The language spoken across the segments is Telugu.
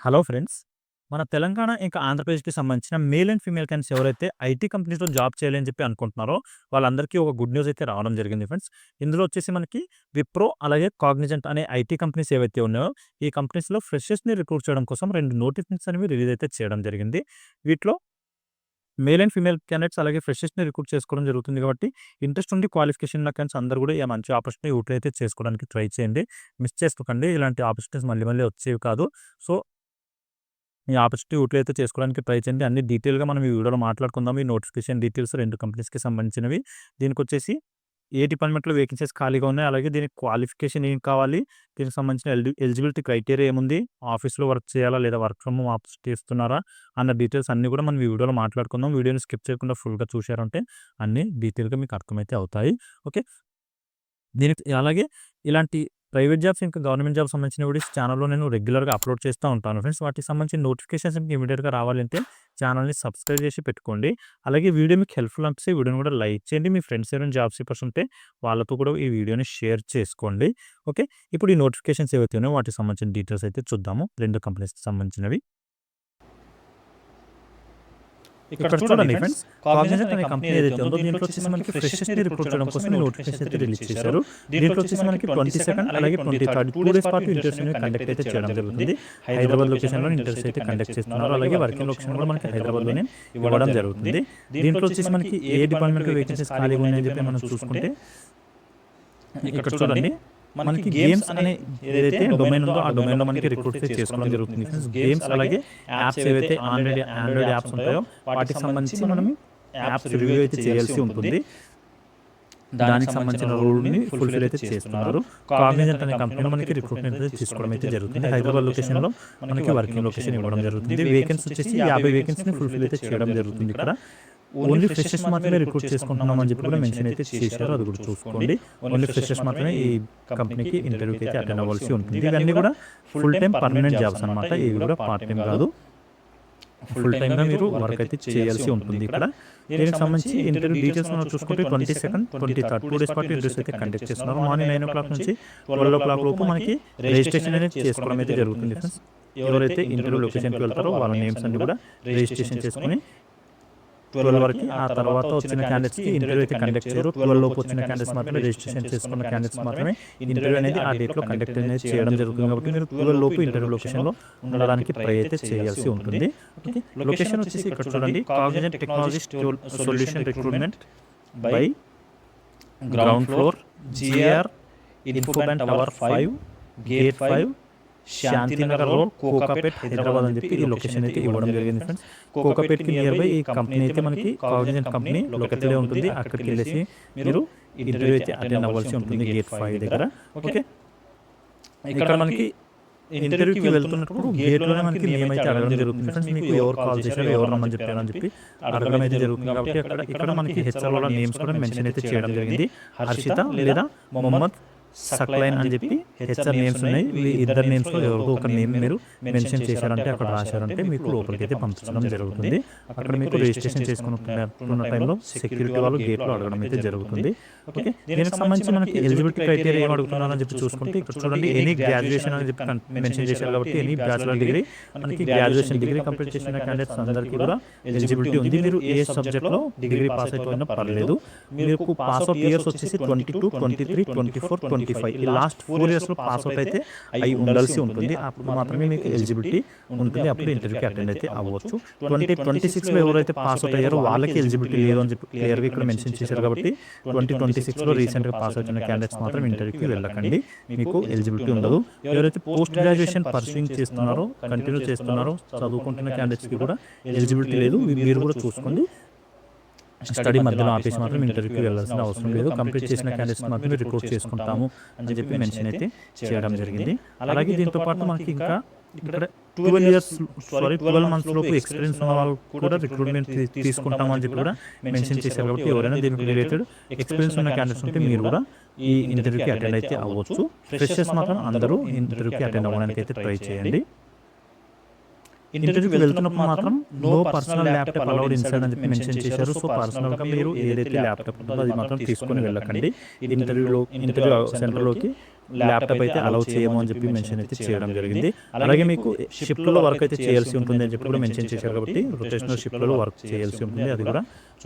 Hello friends. మన తెలంగాణ ఇంకా ఆంధ్రప్రదేశ్‌కి సంబంధించిన మేల్ అండ్ ఫీమేల్ క్యాండిడేట్స్ ఎవరైతే ఐటీ కంపెనీస్‌లో జాబ్ చేయాలి అని చెప్పి అనుకుంటున్నారో, వాళ్ళందరికీ ఒక గుడ్ న్యూస్ అయితే రావడం జరిగింది ఫ్రెండ్స్. ఇందులో వచ్చేసి మనకి విప్రో అలాగే కాగ్నిజెంట్ అనే ఐటీ కంపెనీస్ ఏవైతే ఉన్నాయో, ఈ కంపెనీస్‌లో ఫ్రెషర్స్‌ని రిక్రూట్ చేయడం కోసం 2 నోటిఫికేషన్స్ అనేవి రిలీజ్ అయితే చేయడం జరిగింది. వీటిలో మేల్ అండ్ ఫీమేల్ క్యాండిడేట్స్ అలాగే ఫ్రెషర్స్‌ని రిక్రూట్ చేసుకోవడం జరుగుతుంది కాబట్టి, ఇంట్రెస్ట్ ఉండి క్వాలిఫికేషన్ ఉన్న క్యాండిడేట్స్ అందరూ కూడా ఈ మంచి ఆపర్చునిటీ యూటిలైజ్ అయితే చేసుకోవడానికి ట్రై చేయండి. మిస్ చేసుకోకండి. ఇలాంటి ఆపర్చునిటీస్ మళ్ళీ మళ్ళీ వచ్చేవి కాదు. సో ఈ ఆపర్చునిటీ యూటిలైజ్ చేసుకోవడానికి ట్రై చేయండి. అన్ని డీటెయిల్‌గా మనం ఈ వీడియోలో మాట్లాడుకుందాం. ఈ నోటిఫికేషన్ డీటెయిల్స్ 2 కంపెనీస్‌కి సంబంధించినవి. దీనికొచ్చేసి ఏ డిపార్ట్మెంట్‌లో వేకెన్సీస్ ఖాళీగా ఉన్నాయి, అలాగే దీనికి క్వాలిఫికేషన్ ఏం కావాలి, దీనికి సంబంధించిన ఎలిజిబిలిటీ క్రైటీరియా ఏముంది, ఆఫీస్‌లో వర్క్ చేయాలా లేదా వర్క్ ఫ్రమ్ హోమ్ ఆపర్చునిటీ ఇస్తున్నారా అన్న డీటెయిల్స్ అన్నీ కూడా మనం ఈ వీడియోలో మాట్లాడుకుందాం. వీడియోని స్కిప్ చేయకుండా ఫుల్‌గా చూశారంటే అన్నీ డీటెయిల్‌గా మీకు అర్థమైతే అవుతాయి. ఓకే. దీనికి అలాగే ఇలాంటి ప్రైవేట్ జాబ్స్ ఇంకా గవర్నమెంట్ జాబ్స్ సంబంధించిన వీడియోస్ ఛానల్‌లో నేను రెగ్యులర్‌గా అప్లోడ్ చేస్తూ ఉంటాను ఫ్రెండ్స్. వాటికి సంబంధించిన నోటిఫికేషన్స్ మీకు ఇమ్మీడియేట్‌గా రావాలంటే ఛానల్‌ని సబ్స్క్రైబ్ చేసి పెట్టుకోండి. అలాగే వీడియో మీకు హెల్ప్‌ఫుల్ అనిపిస్తే వీడియోని కూడా లైక్ చేయండి. మీ ఫ్రెండ్స్ ఎవరైనా జాబ్ సీకర్స్ ఉంటే వాళ్ళతో కూడా ఈ వీడియోని షేర్ చేసుకోండి. ఓకే. ఇప్పుడు ఈ నోటిఫికేషన్స్ ఏవైతే ఉన్నాయో వాటికి సంబంధించిన డీటెయిల్స్ అయితే చూద్దాము. 2 కంపెనీస్‌కి సంబంధించినవి. ఇక్కడ చూడండి ఫ్రెండ్స్, కాగ్నిజెంట్ అనే కంపెనీ ఏదైతే ఉందో దీంట్లో వచ్చేసి మనకి ఫ్రెషర్స్‌ని రిక్రూట్ చేయడం కోసం ఈ నోటిఫికేషన్ అయితే రిలీజ్ చేశారు. దీంట్లో వచ్చేసి మనకి 22nd అలాగే 23rd 2 డేస్ పాటు ఇంటర్వ్యూస్ అనేవి కండక్ట్ అయితే చేయడం జరుగుతుంది. హైదరాబాద్ లొకేషన్‌లో ఇంటర్వ్యూస్ అయితే కండక్ట్ చేస్తున్నారు. అలాగే వర్కింగ్ లొకేషన్ కూడా మనకి హైదరాబాద్‌లోనే ఇవ్వడం జరుగుతుంది. దీంట్లో వచ్చేసి మనకి ఏ డిపార్ట్మెంట్‌లో వేకెన్సీస్ ఖాళీగా ఉన్నాయని చెప్పి మనం చూసుకుంటే ఇక్కడ చూడండి, మనకి గేమ్స్ అనే ఏదైతే డొమైన్ ఉందో ఆ డొమైన్‌లో మనకి రిక్రూట్ చేసుకోవడం జరుగుతుంది. గేమ్స్ అలాగే యాప్స్ ఏవైతే ఆండ్రాయిడ్ యాప్స్ ఉంటాయో వాటికి సంబంధించి మనం యాప్స్ రివ్యూ అయితే చేయాల్సి ఉంటుంది. దానికి సంబంధించిన రోల్‌ని ఫుల్‌ఫిల్ అయితే చేస్తున్నారు. కాగ్నిజెంట్ అనే కంపెనీ మనకి రిక్రూట్‌మెంట్ అయితే తీసుకోవడం అయితే జరుగుతుంది. హైదరాబాద్ లొకేషన్‌లో మనకి వర్కింగ్ లొకేషన్ ఇవ్వడం జరుగుతుంది. వేకెన్సీ వచ్చేసి 50 వేకెన్సీని ఫుల్‌ఫిల్ అయితే చేయడం జరుగుతుంది. ఇక్కడ ఓన్లీ ఫ్రెషర్స్ మాత్రమే రిక్రూట్ చేసుకుంటున్నాం అని చెప్పి కూడా మెన్షన్ అయితే చేశారు. అది కూడా చూసుకోండి. ఓన్లీ ఫ్రెషర్స్ మాత్రమే ఈ కంపెనీకి ఇంటర్వ్యూకి అయితే అటెండ్ అవ్వాల్సి ఉంటుంది. ఇవన్నీ కూడా ఫుల్ టైం పర్మనెంట్ జాబ్స్ అనమాట. ఇవి కూడా పార్ట్ టైం కాదు. ఫుల్ టైమ్‌గా మీరు వర్క్ అయితే చేయాల్సి ఉంటుంది ఇక్కడ. దీనికి సంబంధించి ఇంటర్వ్యూ డీటెయిల్స్ మనం చూసుకుంటే 22nd, 23rd 2 డేస్ పాటు ఇంటర్వ్యూస్ అయితే కండక్ట్ చేస్తున్నారు. మార్నింగ్ 9 o'clock నుంచి 12 o'clock లోపు మనకి రిజిస్ట్రేషన్ అనేది చేసుకోవడం అయితే జరుగుతుంది ఫ్రెండ్స్. ఎవరైతే ఇంటర్వ్యూ లొకేషన్‌కి వెళ్తారో వాళ్ళ నేమ్స్ అన్ని కూడా రిజిస్ట్రేషన్ చేసుకొని 12 వరకు ఆ తర్వాత వచ్చిన క్యాండిడేట్స్‌కి ఇంటర్వ్యూ అయితే కండక్ట్ చేయరు. 12 లోపు వచ్చిన క్యాండిడేట్స్ మాత్రమే రిజిస్ట్రేషన్ చేసుకున్న క్యాండిడేట్స్ మాత్రమే ఇంటర్వ్యూ అనేది ఆ డేట్‌లో కండక్ట్ అనేది చేయడం జరుగుతుంది. కాబట్టి మీరు 12 లోపు ఇంటర్వ్యూ లొకేషన్‌లో ఉండడానికి ట్రై అయితే చేయాల్సి ఉంటుంది. ఓకే. లొకేషన్ వచ్చేసి ఇక్కడ చూడండి, Cognizant technology solution recruitment by ground floor GR Infobank tower 5 gate 5 Shantinagar road Kokapet Hyderabad అని చెప్పి ఈ లొకేషన్ అయితే ఇవ్వడం జరిగింది ఫ్రెండ్స్. కోకాపేట్‌కి నియర్ బై ఈ కంపెనీ అయితే మనకి కాగ్నిజెంట్ కంపెనీ లొకేటెడ్‌లో ఉంటుంది. అక్కడికి వెళ్ళేసి మీరు ఇంటర్వ్యూ అయితే అటెండ్ అవ్వాల్సి ఉంటుంది గేట్ 5 దగ్గర. ఓకే. ఇక్కడ మనకి ఇంటర్వ్యూకి వెళ్తున్నప్పుడు గేట్‌లోనే మనకి నేమ్ అయితే అడగడం జరుగుతుంది ఫ్రెండ్స్. మీకు ఎవరు కాల్ చేశారు, ఎవరు రమ్మని చెప్పారని చెప్పి అడగడం అయితే జరుగుతుంది. కాబట్టి ఇక్కడ మనకి హెచ్ఆర్ వాళ్ళ నేమ్స్ కూడా మెన్షన్ అయితే చేయడం జరిగింది. హర్షిత లేదా మొహమ్మద్ సక్లైన్ అని చెప్పి హెచ్ఆర్ నేమ్స్ ఉన్నాయి. ఈ ఇద్దరు నేమ్స్‌లో ఎవరికో ఒక నేమ్ మీరు మెన్షన్ చేశారంటే, అక్కడ రాశారంటే మీకు లోపలికి అయితే పంపించడం జరుగుతుంది. అక్కడ మీకు రిజిస్ట్రేషన్ చేసుకున్న టైంలో సెక్యూరిటీ వాళ్ళు గేట్‌లో అడగడం అయితే జరుగుతుంది. ఓకే. దీనికి సంబంధించి మనకి ఎలిజిబిలిటీ క్రైటీరియా ఏం అడుగుతున్నారని చెప్పి చూసుకుంటే ఇక్కడ చూడండి, ఎనీ గ్రాడ్యుయేషన్ అని చెప్పి మెన్షన్ చేశారు. కాబట్టి ఎనీ బ్యాచిలర్ డిగ్రీ, మనకి గ్రాడ్యుయేషన్ డిగ్రీ కంప్లీట్ చేసిన క్యాండిడేట్స్ అందరికీ కూడా ఎలిజిబిలిటీ ఉంది. మీరు ఏ సబ్జెక్ట్లో డిగ్రీ పాస్ అయిపోయినా పర్లేదు. మీకు పాస్ అవుట్ ఇయర్స్ వచ్చేసి 22, 23, 24, 25 ఈ లాస్ట్ 4 ఇయర్స్‌లో పాస్ అవుట్ అయితే అయి ఉండాల్సి ఉంటుంది. అప్పుడు మాత్రమే మీకు ఎలిజిబిలిటీ ఉంటుంది. అప్పుడు ఇంటర్వ్యూకి అటెండ్ అయితే అవ్వచ్చు. 2026లో ఎవరైతే పాస్ అవుట్ అయ్యారో వాళ్ళకి ఎలిజిబిలిటీ లేదు అని చెప్పి క్లియర్‌గా ఇక్కడ మెన్షన్ చేశారు. కాబట్టి 2026లో రీసెంట్‌గా పాస్ అవుతున్న క్యాండిడేట్స్ మాత్రం ఇంటర్వ్యూకి వెళ్ళకండి. మీకు ఎలిజిబిలిటీ ఉండదు. ఎవరైతే పోస్ట్ గ్రాడ్యుయేషన్ పర్సూయింగ్ చేస్తున్నారో, కంటిన్యూ చేస్తున్నారో, చదువుకుంటున్న క్యాండిడేట్స్‌కి కూడా ఎలిజిబిలిటీ లేదు. మీరు కూడా చూసుకోండి. స్టడీ మధ్యలో ఆపేసి మాత్రం ఇంటర్వ్యూకి వెళ్ళాల్సిన అవసరం లేదు. కంప్లీట్ చేసిన క్యాండిడేట్స్ మాత్రమే రిక్రూట్ చేసుకుంటాము అని చెప్పి మెన్షన్ అయితే చేయడం జరిగింది. అలాగే దీంతో పాటు మనకి ఇంకా ఇక్కడ 12 months లోపు ఎక్స్పీరియన్స్ ఉన్న వాళ్ళు కూడా రిక్రూట్మెంట్ తీసుకుంటాము అని చెప్పి కూడా మెన్షన్ చేశారు. కాబట్టి ఎవరైనా దీనికి రిలేటెడ్ ఎక్స్పీరియన్స్ ఉన్న క్యాండిడేట్స్ ఉంటే మీరు కూడా ఈ ఇంటర్వ్యూకి అటెండ్ అయితే అవ్వచ్చు. ఫ్రెషర్స్ మాత్రం అందరూ ఇంటర్వ్యూకి అటెండ్ అవ్వడానికి అయితే ట్రై చేయండి. ఇంటర్వ్యూకి వెళ్తున్నప్పుడు మాత్రం no personal laptop allowed inside అని చెప్పి మెన్షన్ చేశారు. సో పర్సనల్‌గా మీరు ఏదైతే ల్యాప్టాప్ ఉంటుందో అది మాత్రం తీసుకొని వెళ్ళకండి. ఇంటర్వ్యూ సెంటర్‌లోకి ల్యాప్టాప్ అయితే అలౌ చేయము అని చెప్పి మెన్షన్ అయితే చేయడం జరిగింది. అలాగే మీకు షిఫ్ట్లో వర్క్ అయితే చేయాల్సి ఉంటుంది అని చెప్పి కూడా మెన్షన్ చేశారు కాబట్టి రొటేషనల్ షిఫ్ట్లో వర్క్ చేయాల్సి ఉంటుంది. అది కూడా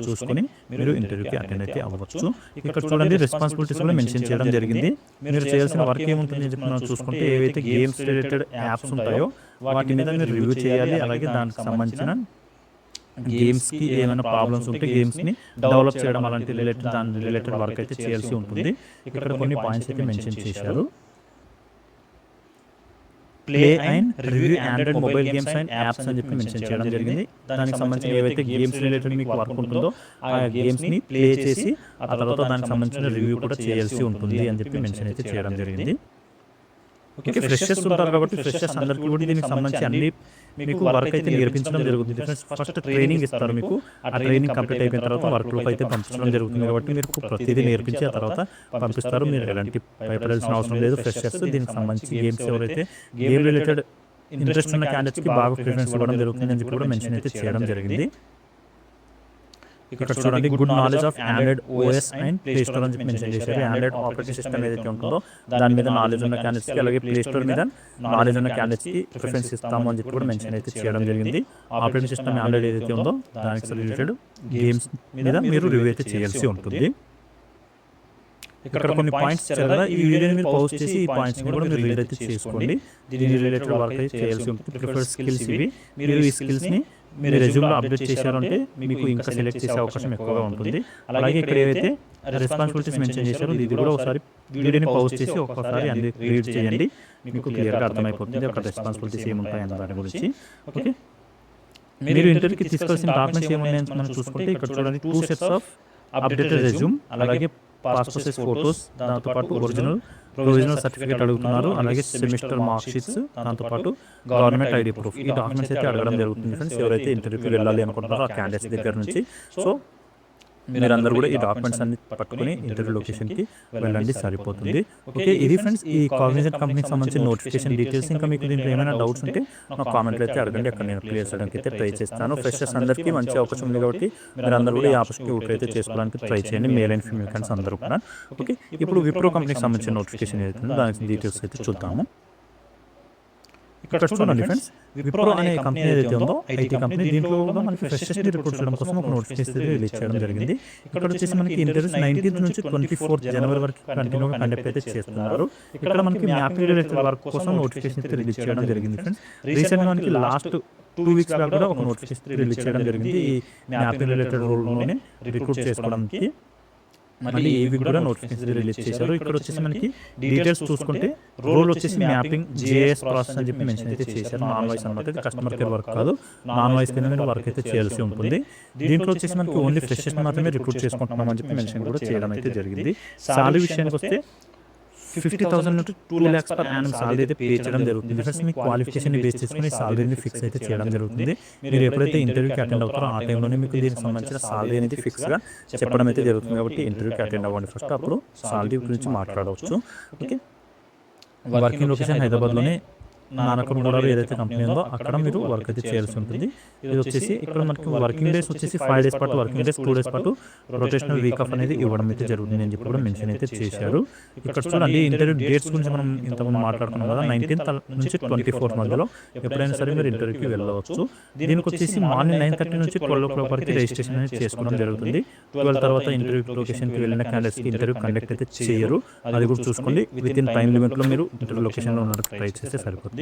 చూసుకొని మీరు ఇంటర్వ్యూకి అటెండ్ అయితే అవ్వచ్చు. ఇక్కడ చూడండి రెస్పాన్సిబిలిటీస్ కూడా మెన్షన్ చేయడం జరిగింది. మీరు చేయాల్సిన వర్క్ ఏముంటుంది అని చెప్పి మనం చూసుకుంటే ఏవైతే గేమ్స్ రిలేటెడ్ యాప్స్ ఉంటాయో వాటి మీద మీరు రివ్యూ చేయాలి. అలాగే దానికి సంబంధించిన గేమ్స్కి ఏమైనా ప్రాబ్లమ్స్ ఉంటే గేమ్స్ని డెవలప్ చేయడం అలాంటి దాని రిలేటెడ్ వర్క్ అయితే చేయాల్సి ఉంటుంది. ఇక్కడ కొన్ని పాయింట్స్ అయితే మెన్షన్ చేశారు. Play and review Android mobile games and apps అని చెప్పి మెన్షన్ చేయడం జరిగింది. దానికి సంబంధించిన ఏవైతే గేమ్స్ రిలేటెడ్ మీకు వర్క్ ఉంటుందో ఆ గేమ్స్ని ప్లే చేసి ఆ తర్వాత దానికి సంబంధించిన రివ్యూ కూడా చేయాల్సి ఉంటుంది అని చెప్పి మెన్షన్ అయితే చేయడం జరిగింది. ఓకే, ఫ్రెషర్స్ ఉంటారు కాబట్టి ఫ్రెషర్స్ అందరికీ కూడా దీనికి సంబంధించి అన్ని మీకు వర్క్ అయితే నేర్పించడం జరుగుతుంది. ఫస్ట్ ట్రైనింగ్ ఇస్తారు. మీకు ఆ ట్రైనింగ్ కంప్లీట్ అయిపోయిన తర్వాత వర్క్లోకి అయితే పంపించడం జరుగుతుంది. కాబట్టి మీరు ప్రతిదీ నేర్పించి ఆ తర్వాత పంపిస్తారు. మీరు ఎలాంటి భయపడాల్సిన అవసరం లేదు. ఫ్రెషర్స్ దీనికి సంబంధించి గేమ్స్ ఎవరైతే గేమ్ రిలేటెడ్ ఇంట్రెస్ట్ ఉన్న క్యాండిడేట్స్కి బాగా ప్రిఫరెన్స్ ఇవ్వడం జరుగుతుంది అని చెప్పి కూడా మెన్షన్ అయితే చేయడం జరిగింది. ఇక్కడ చూడండి good knowledge of Android OS and play store అని చెప్పి మెన్షన్ చేశారు. ఆండ్రాయిడ్ ఆపరేటింగ్ సిస్టమ్ ఏదైతే ఉంటుందో దాని మీద నాలెడ్జ్ ఉన్న క్యాండిడేట్స్కి అలాగే ప్లే స్టోర్ మీద నాలెడ్జ్ ఉన్న క్యాండిడేట్స్కి ప్రిఫరెన్స్ ఇస్తాము అని చెప్పి కూడా మెన్షన్ అయితే చేయడం జరిగింది. ఆపరేటింగ్ సిస్టమ్ ఆండ్రాయిడ్ ఏదైతే ఉందో దానికి రిలేటెడ్ గేమ్స్ మీద మీరు రివ్యూ అయితే చేయాల్సి ఉంటుంది. ఇక్కడ కొన్ని పాయింట్స్ ఇచ్చారు కదా, ఈ వీడియోని మీరు పౌజ్ చేసి ఈ పాయింట్స్ కూడా మీరు రీడ్ అయితే చేసుకోండి. దీని రిలేటెడ్ వర్క్ అయితే చేయాల్సి ఉంటుంది. ప్రిఫర్డ్ స్కిల్స్ ఇవి. మీరు ఈ స్కిల్స్ని మీరు రెజ్యూమ్లో అప్డేట్ చేశారంటే మీకు ఇంకా సెలెక్ట్ చేసే అవకాశం ఎక్కువగా ఉంటుంది. అలాగే ఇక్కడ ఏవైతే రెస్పాన్సిబిలిటీస్ మెన్షన్ చేశారో ఇది కూడా ఒకసారి వీడియోని పౌజ్ చేసి ఒక్కసారి అన్ని రీడ్ చేయండి. మీకు క్లియర్గా అర్థమైపోతుంది అక్కడ రెస్పాన్సిబిలిటీస్ ఏముంటాయి అన్న దాని గురించి. ఓకే, మీరు ఇంటర్వ్యూకి తీసుకోవాల్సిన డాక్యుమెంట్స్ ఏమున్నాయని మనం చూసుకుంటే ఇక్కడ చూడండి 2 sets ఆఫ్ అప్డేటెడ్ రెజ్యూమ్, అలాగే పాస్పోర్ట్ సైజ్ ఫోటోస్, దాంతోపాటు ప్రొవిజనల్ సర్టిఫికేట్ అడుగుతున్నారు. అలాగే సెమిస్టర్ మార్క్ షీట్స్, దాంతోపాటు గవర్నమెంట్ ఐడి ప్రూఫ్. ఈ డాక్యుమెంట్స్ అయితే అడగడం జరుగుతుంది ఫ్రెండ్స్ ఎవరైతే ఇంటర్వ్యూకి వెళ్ళాలి అనుకుంటున్నారో ఆ క్యాండిడేట్స్ దగ్గర నుంచి. సో మీరందరూ కూడా ఈ డాక్యుమెంట్స్ అన్ని పట్టుకుని ఇంటర్వ్యూ లొకేషన్కి వెళ్ళండి, సరిపోతుంది. ఓకే, ఇది ఫ్రెండ్స్ ఈ కాగ్నిజెంట్ కంపెనీకి సంబంధించిన నోటిఫికేషన్ డీటెయిల్స్. ఇంకా మీకు దీంట్లో ఏమైనా డౌట్స్ ఉంటే నా కామెంట్లో అయితే అడగండి, అక్కడ నేను క్లియర్ చేయడానికి అయితే ట్రై చేస్తాను. ఫ్రెషర్స్ అందరికీ మంచి అవకాశం ఉంది కాబట్టి మీరందరూ కూడా ఈ ఆపర్చునిటీ యూటిలైజ్ చేసుకోవడానికి ట్రై చేయండి, మేల్ అండ్ ఫీమేల్ క్యాండిడేట్స్ అందరూ కూడా. ఓకే, ఇప్పుడు విప్రో కంపెనీకి సంబంధించిన నోటిఫికేషన్ ఏదైతుందో దానికి డీటెయిల్స్ అయితే చూద్దాము. ఇక్కడ చూడండి ఫ్రెండ్స్, విప్రో అనే కంపెనీ ఏదైతే ఉందో ఐటీ కంపెనీ, దీంట్లో కూడా మనకి ఫ్రెషర్స్ని రిక్రూట్ చేయడం కోసం ఒక నోటిఫికేషన్ రిలీజ్ చేయడం జరిగింది. ఇక్కడ వచ్చేసి మనకి ఇంటర్వ్యూస్ 19th నుంచి 24th జనవరి వరకు కంటిన్యూగా కండక్ట్ అయితే చేస్తున్నారు. ఇక్కడ మనకి మ్యాపింగ్ రిలేటెడ్ వర్క్ కోసం నోటిఫికేషన్ అయితే రిలీజ్ చేయడం జరిగింది ఫ్రెండ్స్. రీసెంట్గా మనకి లాస్ట్ 2 weeks బ్యాక్ కూడా ఒక నోటిఫికేషన్ రిలీజ్ చేయడం జరిగింది. ఈ మ్యాపింగ్ రిలేటెడ్ రోల్లోనే రిక్రూట్ చేసుకోవడానికి మళ్ళీ ఏవి కూడా నోటిఫికేషన్ రిలీజ్ చేశారు. ఇక్కడ వచ్చేసి మనకి డీటెయిల్స్ చూసుకుంటే రోల్ వచ్చేసి మ్యాపింగ్ జేఎస్ ప్రాసెస్ అని చెప్పి మెన్షన్ అయితే చేశారు. నాన్ వాయిస్ అనమాట, ఇది కస్టమర్ కేర్ వర్క్ కాదు, నాన్ వాయిస్ కింద మీరు వర్క్ అయితే చేయాల్సి ఉంటుంది. దీంట్లో వచ్చేసి మనకి ఓన్లీ ఫ్రెషర్స్ మాత్రమే రిక్రూట్ చేసుకుంటున్నాం అని చెప్పి మెన్షన్ కూడా చేయడం అయితే జరిగింది. సాలరీ విషయానికి వస్తే 50,000 నుండి 2 lakhs per annum సాలరీ అయితే పే చేయడం జరుగుతుంది. ఫ్రెండ్స్ మీ క్వాలిఫికేషన్ని బేస్ చేసుకుని సాలరీని ఫిక్స్ అయితే చేయడం జరుగుతుంది. మీరు ఎప్పుడైతే ఇంటర్వ్యూకి అటెండ్ అవుతారో ఆ టైంలోనే మీకు దీనికి సంబంధించిన సాలరీ అనేది ఫిక్స్గా చెప్పడం అయితే జరుగుతుంది. కాబట్టి ఇంటర్వ్యూకి అటెండ్ అవ్వండి ఫస్ట్, అప్పుడు సాలరీ గురించి మాట్లాడవచ్చు. ఓకే, వర్కింగ్ లొకేషన్ హైదరాబాద్లోనే నానక్రమగూడలో ఏదైతే కంపెనీ ఉందో అక్కడ మీరు వర్క్ అయితే చేయాల్సి ఉంటుంది. ఇది వచ్చేసి ఇక్కడ మనకి వర్కింగ్ డేస్ వచ్చేసి 5 days పాటు వర్కింగ్ డేస్, 2 days పాటు రొటేషనల్ వీక్ ఆఫ్ అనేది ఇవ్వడం అయితే జరుగుతుంది అని చెప్పి కూడా మెన్షన్ అయితే చేశారు. ఇక్కడ చూడండి ఇంటర్వ్యూ డేట్స్ గురించి మనం ఇంతకుముందు మాట్లాడుకున్నాం కదా, 19th నుంచి 24th మధ్యలో ఎప్పుడైనా సరే మీరు ఇంటర్వ్యూకి వెళ్ళవచ్చు. దీనికి వచ్చేసి మార్నింగ్ 9:30 నుంచి 12 o'clock వరకు రిజిస్ట్రేషన్ అనేది చేసుకోవడం జరుగుతుంది. 12 తర్వాత ఇంటర్వ్యూ లొకేషన్కి వెళ్ళిన క్యాండిడేట్స్కి ఇంటర్వ్యూ కండక్ట్ అయితే చేయరు. అది కూడా చూసుకోండి. విత్ ఇన్ టైం లిమిట్లో మీరు ఇంటర్వ్యూ లొకేషన్లో ఉన్నట్టు ట్రై చేస్తే సరిపోతుంది.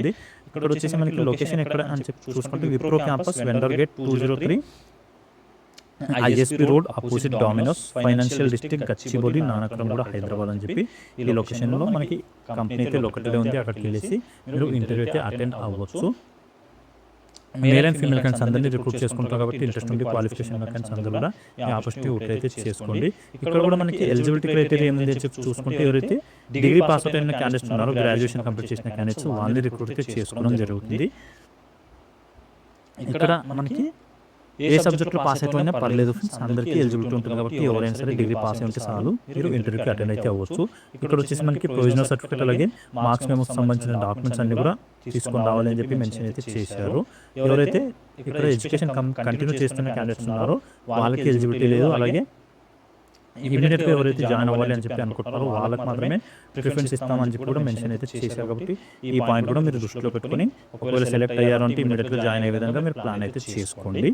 ఇక్కడ వచ్చేసి మనకి లొకేషన్ ఎక్కడ అని చెప్పి చూసుకుంటే Wipro campus, vendor gate 203, ISP road, opposite Domino's, financial district, Gachibowli, Nanakramguda, Hyderabad అని చెప్పి ఈ లొకేషన్లో మనకి కంపెనీ అయితే లొకేటెడ్ ఉంది. అక్కడికి వెళ్ళేసి మీరు ఇంటర్వ్యూ అయితే అటెండ్ అవ్వచ్చు. మేల్ అండ్ ఫీమేల్ క్యాండిడేట్స్ అందరినీ రిక్రూట్ చేసుకుంటారు కాబట్టి ఇంట్రెస్ట్ ఉండి క్వాలిఫికేషన్ క్యాండిడేట్స్ అందరూ కూడా ఈ ఆపర్చునిటీ యూటిలైజ్ చేసుకోండి. ఇక్కడ కూడా మనకి ఎలిజిబిలిటీ క్రైటీరియా ఏముంది అని చెప్పి చూసుకుంటే ఎవరైతే డిగ్రీ పాస్ అవుట్ అయిన క్యాండిడేట్స్ ఉన్నారో, గ్రాడ్యుయేషన్ కంప్లీట్ చేసిన క్యాండిడేట్స్ వాళ్ళని రిక్రూట్ అయితే చేసుకోవడం జరుగుతుంది. ఇక్కడ మనకి ఏ సబ్జెక్టులో పాస్ అయిపోయినా పర్లేదు ఫ్రెండ్స్, అందరికీ ఎలిజిబిలిటీ ఉంటుంది కాబట్టి ఎవరైనా సరే డిగ్రీ పాస్ అయి ఉంటే చాలు మీరు ఇంటర్వ్యూకి అటెండ్ అయితే అవ్వచ్చు. ఇక్కడ వచ్చేసి మనకి ప్రొవిజనల్ సర్టిఫికేట్ అలాగే మార్క్స్ మెమోస్ సంబంధించిన డాక్యుమెంట్స్ అన్ని కూడా తీసుకొని రావాలి అని చెప్పి మెన్షన్ అయితే చేశారు. ఎవరైతే ఇక్కడ ఎడ్యుకేషన్ కంటిన్యూ చేస్తున్న క్యాండిడేట్స్ ఉన్నారో వాళ్ళకి ఎలిజిబిలిటీ లేదు. అలాగే ఇమీడియట్గా ఎవరైతే జాయిన్ అవ్వాలి అని చెప్పి అనుకుంటున్నారో వాళ్ళకి మాత్రమే ప్రిఫరెన్స్ ఇస్తామని చెప్పి కూడా మెన్షన్ అయితే చేశారు. కాబట్టి ఈ పాయింట్ కూడా మీరు దృష్టిలో పెట్టుకొని ఒకవేళ సెలెక్ట్ అయ్యారు అంటే ఇమీడియట్గా జాయిన్ అయ్యే విధంగా మీరు ప్లాన్ అయితే చేసుకోండి.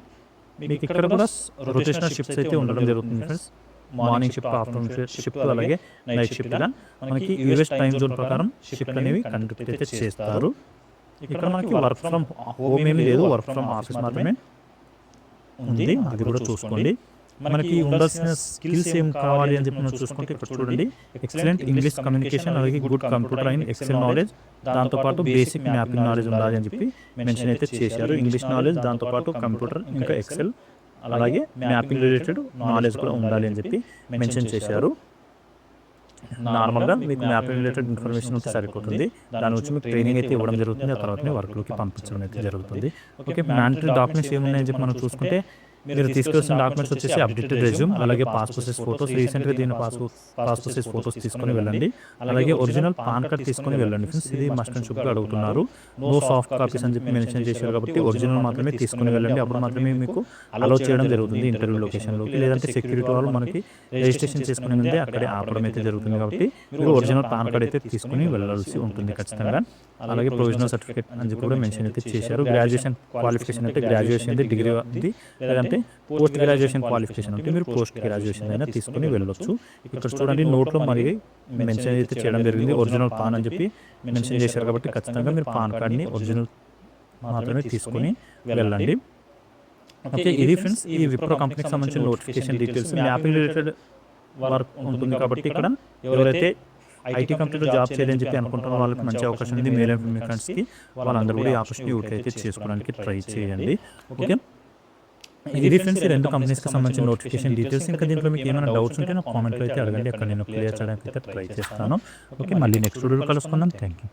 మీకు ఇక్కడ కూడా రొటేషనల్ షిఫ్ట్స్ అయితే ఉండడం జరుగుతుంది friends. Morning shift, afternoon shift, అలాగే నైట్ షిఫ్ట్ ఇలా మనకి యూఎస్ టైం జోన్ ప్రకారం షిఫ్ట్ అనేవి కండక్ట్ అయితే చేస్తారు. ఇక్కడ మనకి వర్క్ ఫ్రమ్ హోమ్ ఏమీ లేదు, వర్క్ ఫ్రమ్ ఆఫీస్ మాత్రమే ఉంది, అది కూడా చూసుకోండి. మనకి ఉండాల్సిన స్కిల్స్ ఏం కావాలి అని చెప్పి మనం చూసుకుంటే ఇక్కడ చూడండి, ఎక్సలెంట్ ఇంగ్లీష్ కమ్యూనికేషన్, అలాగే good computer and Excel knowledge, దాంతోపాటు బేసిక్ మ్యాపింగ్ నాలెడ్జ్ ఉండాలి అని చెప్పి మెన్షన్ అయితే చేశారు. ఇంగ్లీష్ నాలెడ్జ్, దాంతోపాటు కంప్యూటర్ ఇంకా ఎక్సెల్ అలాగే మ్యాపింగ్ రిలేటెడ్ నాలెడ్జ్ కూడా ఉండాలి అని చెప్పి మెన్షన్ చేశారు. నార్మల్గా మీకు మ్యాపింగ్ రిలేటెడ్ ఇన్ఫర్మేషన్ ఉంటే సరిపోతుంది. దాని వచ్చి మీకు ట్రైనింగ్ అయితే ఇవ్వడం జరుగుతుంది, ఆ తర్వాత వర్క్లోకి పంపించడం అయితే జరుగుతుంది. ఓకే, మ్యాండటరీ డాక్యుమెంట్స్ ఏమున్నాయని చెప్పి మనం చూసుకుంటే మీరు తీసుకొచ్చిన డాక్యుమెంట్స్ వచ్చేసి అప్డేటెడ్ రెజ్యూమ్, అలాగే పాస్పోర్ట్ సైజ్ ఫోటోస్, రీసెంట్గా దీని పాస్పోర్ట్ సైజ్ ఫోటోస్ తీసుకొని వెళ్ళండి, అలాగే ఒరిజినల్ పాన్ కార్డ్ తీసుకొని వెళ్ళండి ఫ్రెండ్స్. ఇది మస్ట్ అండ్ షుడ్గా అడుగుతున్నారు. నో సాఫ్ట్ కాపీస్ అని చెప్పి మెన్షన్ చేశారు కాబట్టి ఒరిజినల్ మాత్రమే తీసుకొని వెళ్ళండి. అప్పుడు మాత్రమే మీకు అలౌ చేయడం జరుగుతుంది ఇంటర్వ్యూ లొకేషన్లోకి. లేదంటే సెక్యూరిటీ వాళ్ళు మనకి రిజిస్ట్రేషన్ చేసుకుని ముందే అక్కడే ఆపడం అయితే జరుగుతుంది. కాబట్టి మీరు ఒరిజినల్ పాన్ కార్డ్ అయితే తీసుకుని వెళ్ళాల్సి ఉంటుంది ఖచ్చితంగా. అలాగే ప్రొవిజనల్ సర్టిఫికేట్ అని చెప్పి కూడా మెన్షన్ అయితే చేశారు. గ్రాడ్యుయేషన్ క్వాలిఫికేషన్ అంటే గ్రాడ్యుయేషన్ డిగ్రీ ఉంది, లేదంటే పోస్ట్ గ్రాడ్యుయేషన్ క్వాలిఫికేషన్ అంటే మీరు పోస్ట్ గ్రాడ్యుయేషన్ అయినా తీసుకుని వెళ్ళొచ్చు. ఇక్కడ చూడండి నోట్లో మరి మెన్షన్ అయితే చేయడం జరిగింది, ఒరిజినల్ పాన్ అని చెప్పి మెన్షన్ చేశారు. కాబట్టి ఖచ్చితంగా మీరు పాన్ కార్డ్ని ఒరిజినల్ మాత్రమే తీసుకుని వెళ్ళండి. ఓకే, ఇది ఫ్రెండ్స్ ఈ విప్రో కంపెనీకి సంబంధించిన notification details. Mapping related work ఉంటుంది కాబట్టి ఇక్కడ ఎవరైతే ఐటీ కంపెనీలో జాబ్ చేయాలని చెప్పి అనుకుంటున్న వాళ్ళకి మంచి అవకాశం ఉంది. మేల్ అండ్ ఫీమేల్ ఫ్రెండ్స్కి వాళ్ళందరూ కూడా ఈ ఆపర్చునిటీ యూటిలైజ్ చేసుకోవడానికి ట్రై చేయండి. ఓకే, ఇది ఫ్రెండ్స్ ఈ రెండు కంపెనీస్కి సంబంధించిన నోటిఫికేషన్ డీటెయిల్స్. ఇంకా దీంట్లో మీకు ఏమైనా డౌట్స్ ఉంటే నాకు కామెంట్లో అయితే అడగండి, అక్కడ నేను క్లియర్ చేయడానికి అయితే ట్రై చేస్తాను. ఓకే, మళ్ళీ నెక్స్ట్ వీడియోలో కలుసుకుందాం. Thank you.